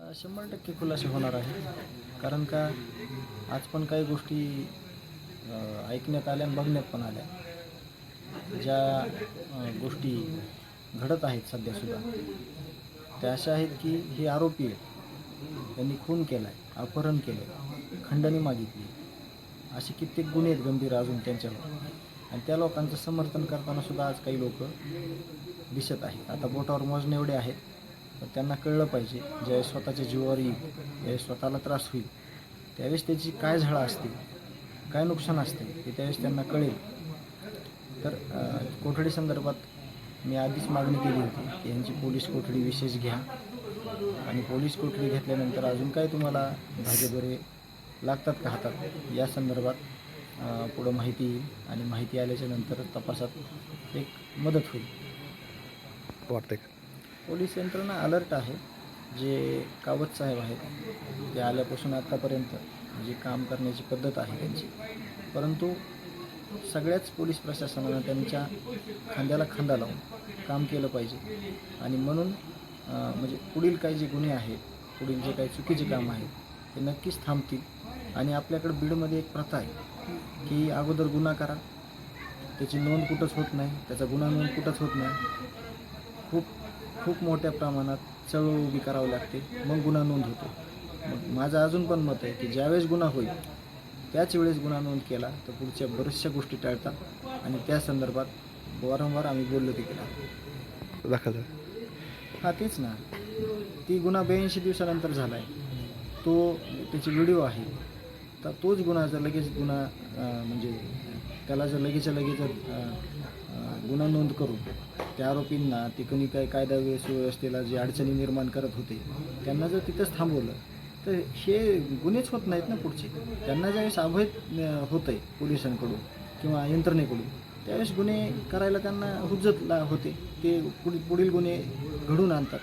100% खुलासे होणार आहे. कारण का आज पण काही गोष्टी ऐकण्यात आल्या आणि बघण्यात पण आल्या. ज्या गोष्टी घडत आहेत सध्यासुद्धा त्या अशा आहेत की हे आरोपी आहेत. त्यांनी खून केला आहे, अपहरण केलं आहे, खंडणी मागितली. असे कित्येक गुन्हे आहेत गंभीर अजून त्यांच्यावर आणि त्या लोकांचं समर्थन करताना सुद्धा आज काही लोक दिसत आहेत. आता बोटावर मोजणे एवढे आहेत, तर त्यांना कळलं पाहिजे ज्यावेळेस स्वतःच्या जीवावर येईल, ज्यावेळेस स्वतःला त्रास होईल, त्यावेळेस त्याची काय झळा असते, काय नुकसान असते हे त्यावेळेस त्यांना कळेल. तर कोठडी संदर्भात मी आधीच मागणी केली होती की यांची पोलीस कोठडी विशेष घ्या आणि पोलीस कोठडी घेतल्यानंतर अजून काय तुम्हाला धागेदोरे लागतात का हातात या संदर्भात पुढं माहिती येईल आणि माहिती आल्याच्या नंतर तपासात एक मदत होईल वाटते का? पोलीस यंत्रणा अलर्ट आहे. जे कावत साहेब आहेत ते आल्यापासून आत्तापर्यंत जी काम करण्याची पद्धत आहे त्यांची, परंतु सगळ्याच पोलीस प्रशासनानं त्यांच्या खांद्याला खांदा लावून काम केलं पाहिजे आणि म्हणून म्हणजे पुढील काही जे गुन्हे आहेत, पुढील जे काही चुकीचे काम आहेत ते नक्कीच थांबतील. आणि आपल्याकडे बीडमध्ये एक प्रथा आहे की अगोदर गुन्हा करा, त्याची नोंद कुठंच होत नाही, त्याचा गुन्हा नोंद कुठंच होत नाही, खूप मोठ्या प्रमाणात चळवळ उभी करावी लागते, मग गुन्हा नोंद होतो. मग माझं अजून पण मत आहे की ज्यावेळेस गुन्हा होईल त्याच वेळेस गुन्हा नोंद केला तर पुढच्या बऱ्याचशा गोष्टी टाळतात आणि त्या संदर्भात वारंवार आम्ही बोललो देखील आहोत. दाखल झाला. हां तेच ना, ती गुन्हा 82 दिवसानंतर झाला आहे, त्याची व्हिडिओ आहे. तर तोच गुन्हा जर लगेच म्हणजे त्याला जर लगेचच्या लगेच गुन्हा नोंद करून त्या आरोपींना ते कोणी काही कायदा सुव्यवस्थेला जे अडचणी निर्माण करत होते त्यांना जर तिथंच थांबवलं तर हे गुन्हेच होत नाहीत ना पुढचे. त्यांना ज्यावेळेस अभय होतं आहे पोलिसांकडून किंवा यंत्रणेकडून त्यावेळेस गुन्हे करायला त्यांना हुज्जत होते, ते पुढील गुन्हे घडून आणतात.